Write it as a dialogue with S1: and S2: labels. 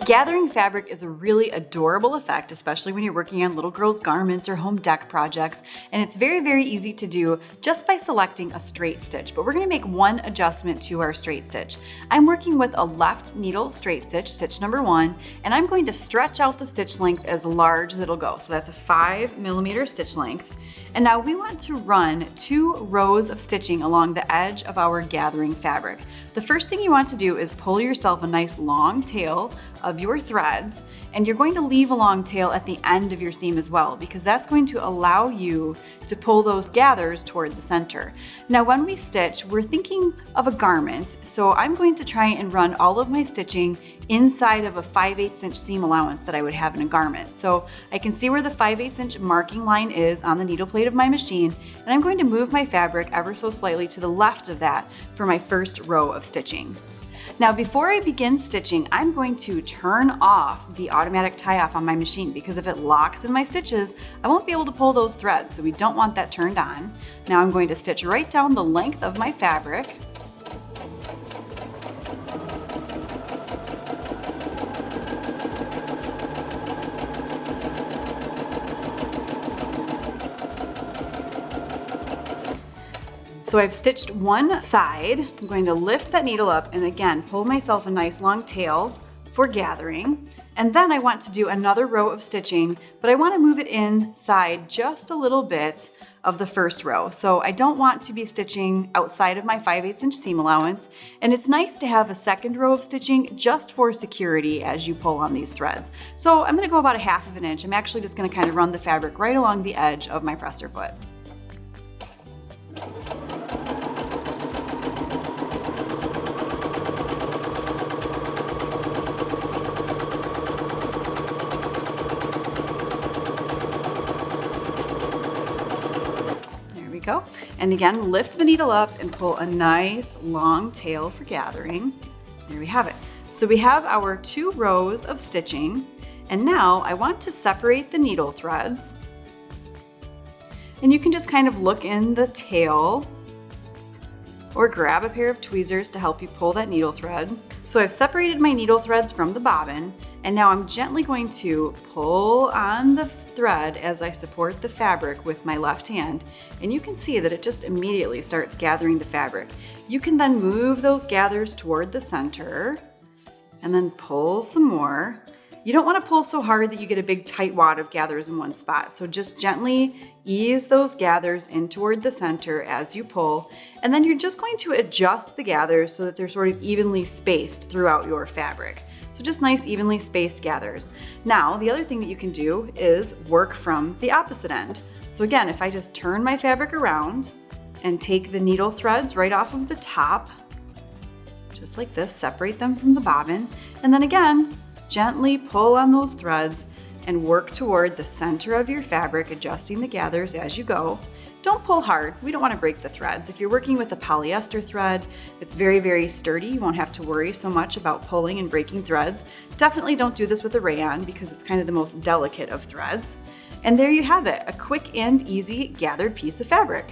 S1: Gathering fabric is a really adorable effect, especially when you're working on little girls' garments or home dec projects, and it's very, very easy to do just by selecting a straight stitch. But we're going to make one adjustment to our straight stitch. I'm working with a left needle straight stitch, stitch number 1, and I'm going to stretch out the stitch length as large as it'll go. So that's a 5mm stitch length. And now we want to run 2 rows of stitching along the edge of our gathering fabric. The first thing you want to do is pull yourself a nice long tail of your threads, and you're going to leave a long tail at the end of your seam as well, because that's going to allow you to pull those gathers toward the center. Now when we stitch, we're thinking of a garment, so I'm going to try and run all of my stitching inside of a 5/8 inch seam allowance that I would have in a garment. So I can see where the 5/8 inch marking line is on the needle plate of my machine, and I'm going to move my fabric ever so slightly to the left of that for my first row of stitching. Now before I begin stitching, I'm going to turn off the automatic tie-off on my machine, because if it locks in my stitches, I won't be able to pull those threads, so we don't want that turned on. Now I'm going to stitch right down the length of my fabric. So I've stitched one side. I'm going to lift that needle up and again pull myself a nice long tail for gathering. And then I want to do another row of stitching, but I want to move it inside just a little bit of the first row. So I don't want to be stitching outside of my 5/8 inch seam allowance. And it's nice to have a second row of stitching just for security as you pull on these threads. So I'm going to go about a 1/2 inch. I'm actually just going to kind of run the fabric right along the edge of my presser foot. Go. And again, lift the needle up and pull a nice long tail for gathering. There we have it. So we have our 2 rows of stitching, and now I want to separate the needle threads. And you can just kind of look in the tail or grab a pair of tweezers to help you pull that needle thread. So I've separated my needle threads from the bobbin, and now I'm gently going to pull on the thread as I support the fabric with my left hand, and you can see that it just immediately starts gathering the fabric. You can then move those gathers toward the center and then pull some more. You don't want to pull so hard that you get a big tight wad of gathers in one spot, so just gently ease those gathers in toward the center as you pull, and then you're just going to adjust the gathers so that they're sort of evenly spaced throughout your fabric. So just nice evenly spaced gathers. Now the other thing that you can do is work from the opposite end. So again, if I just turn my fabric around and take the needle threads right off of the top, just like this, separate them from the bobbin, and then again, gently pull on those threads and work toward the center of your fabric, adjusting the gathers as you go. Don't pull hard. We don't want to break the threads. If you're working with a polyester thread, it's very, very sturdy. You won't have to worry so much about pulling and breaking threads. Definitely don't do this with a rayon, because it's kind of the most delicate of threads. And there you have it, a quick and easy gathered piece of fabric.